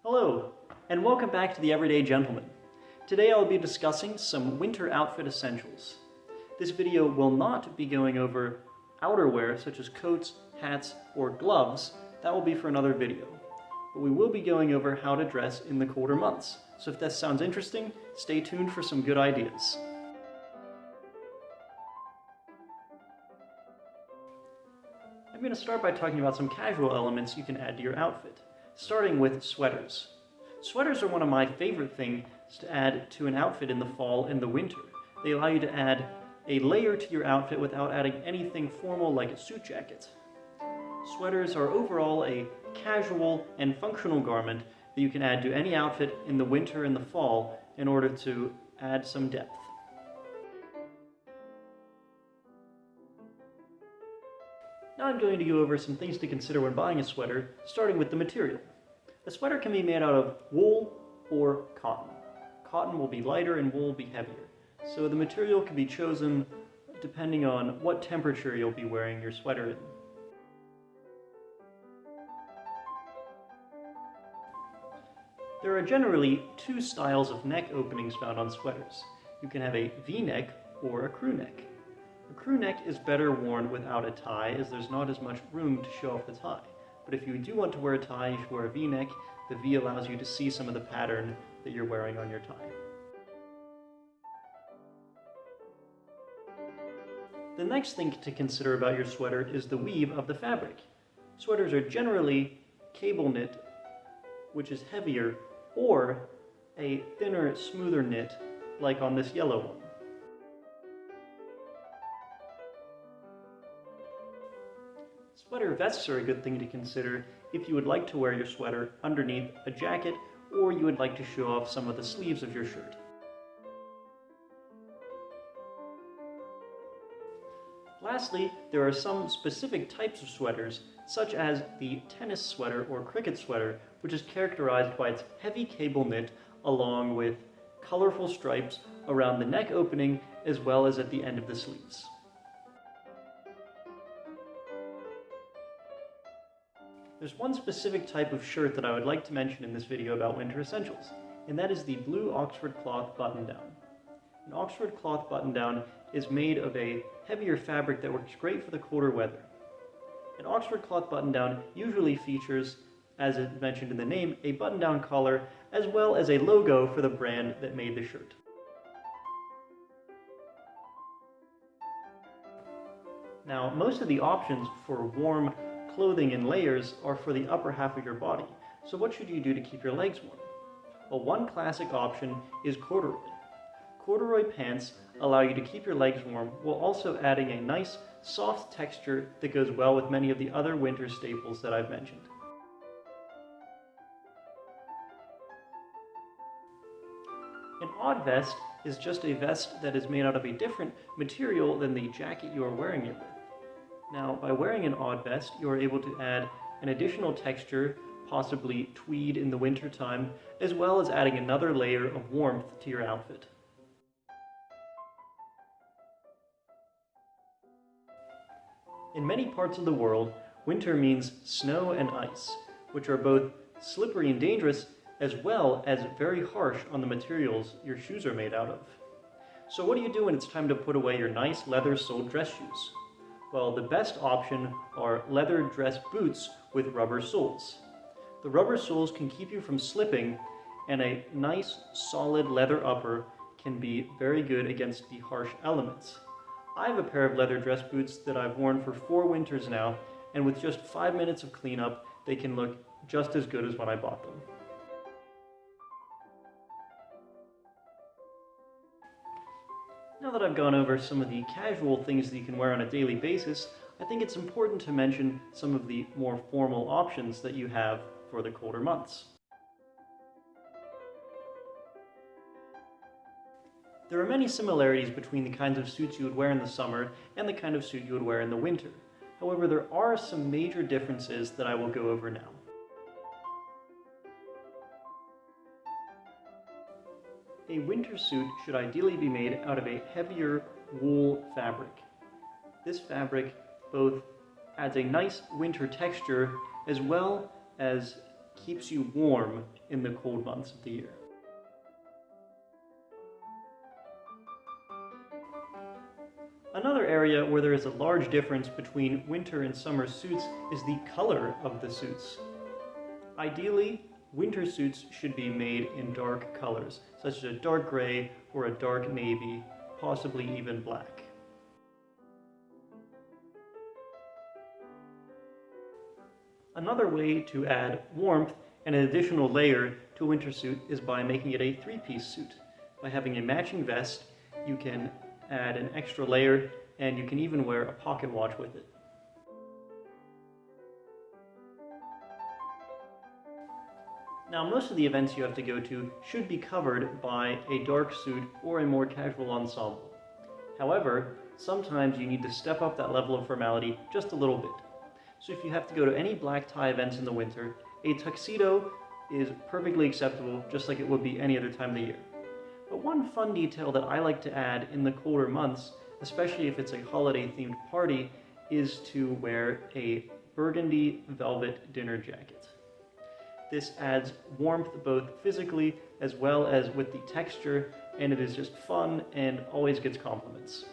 Hello, and welcome back to the Everyday Gentleman. Today I will be discussing some winter outfit essentials. This video will not be going over outerwear such as coats, hats, or gloves. That will be for another video. But we will be going over how to dress in the colder months. So if this sounds interesting, stay tuned for some good ideas. I'm going to start by talking about some casual elements you can add to your outfit, starting with sweaters. Sweaters are one of my favorite things to add to an outfit in the fall and the winter. They allow you to add a layer to your outfit without adding anything formal like a suit jacket. Sweaters are overall a casual and functional garment that you can add to any outfit in the winter and the fall in order to add some depth. Now I'm going to go over some things to consider when buying a sweater, starting with the material. A sweater can be made out of wool or cotton. Cotton will be lighter and wool will be heavier. So the material can be chosen depending on what temperature you'll be wearing your sweater in. There are generally two styles of neck openings found on sweaters. You can have a V-neck or a crew neck. A crew neck is better worn without a tie as there's not as much room to show off the tie. But if you do want to wear a tie, you should wear a V-neck. The V allows you to see some of the pattern that you're wearing on your tie. The next thing to consider about your sweater is the weave of the fabric. Sweaters are generally cable knit, which is heavier, or a thinner, smoother knit, like on this yellow one. Sweater vests are a good thing to consider if you would like to wear your sweater underneath a jacket or you would like to show off some of the sleeves of your shirt. Lastly, there are some specific types of sweaters, such as the tennis sweater or cricket sweater, which is characterized by its heavy cable knit along with colorful stripes around the neck opening as well as at the end of the sleeves. There's one specific type of shirt that I would like to mention in this video about winter essentials, and that is the blue Oxford cloth button-down. An Oxford cloth button-down is made of a heavier fabric that works great for the colder weather. An Oxford cloth button-down usually features, as it mentioned in the name, a button-down collar as well as a logo for the brand that made the shirt. Now, most of the options for warm clothing in layers are for the upper half of your body. So what should you do to keep your legs warm? Well, one classic option is corduroy. Corduroy pants allow you to keep your legs warm while also adding a nice soft texture that goes well with many of the other winter staples that I've mentioned. An odd vest is just a vest that is made out of a different material than the jacket you are wearing it with. Now, by wearing an odd vest, you are able to add an additional texture, possibly tweed in the winter time, as well as adding another layer of warmth to your outfit. In many parts of the world, winter means snow and ice, which are both slippery and dangerous, as well as very harsh on the materials your shoes are made out of. So what do you do when it's time to put away your nice leather-soled dress shoes? Well, the best option are leather dress boots with rubber soles. The rubber soles can keep you from slipping, and a nice solid leather upper can be very good against the harsh elements. I have a pair of leather dress boots that I've worn for 4 winters now, and with just 5 minutes of cleanup, they can look just as good as when I bought them. Now that I've gone over some of the casual things that you can wear on a daily basis, I think it's important to mention some of the more formal options that you have for the colder months. There are many similarities between the kinds of suits you would wear in the summer and the kind of suit you would wear in the winter. However, there are some major differences that I will go over now. A winter suit should ideally be made out of a heavier wool fabric. This fabric both adds a nice winter texture as well as keeps you warm in the cold months of the year. Another area where there is a large difference between winter and summer suits is the color of the suits. Ideally, winter suits should be made in dark colors, such as a dark gray or a dark navy, possibly even black. Another way to add warmth and an additional layer to a winter suit is by making it a three-piece suit. By having a matching vest, you can add an extra layer, and you can even wear a pocket watch with it. Now, most of the events you have to go to should be covered by a dark suit or a more casual ensemble. However, sometimes you need to step up that level of formality just a little bit. So if you have to go to any black tie events in the winter, a tuxedo is perfectly acceptable, just like it would be any other time of the year. But one fun detail that I like to add in the colder months, especially if it's a holiday-themed party, is to wear a burgundy velvet dinner jacket. This adds warmth both physically as well as with the texture, and it is just fun and always gets compliments.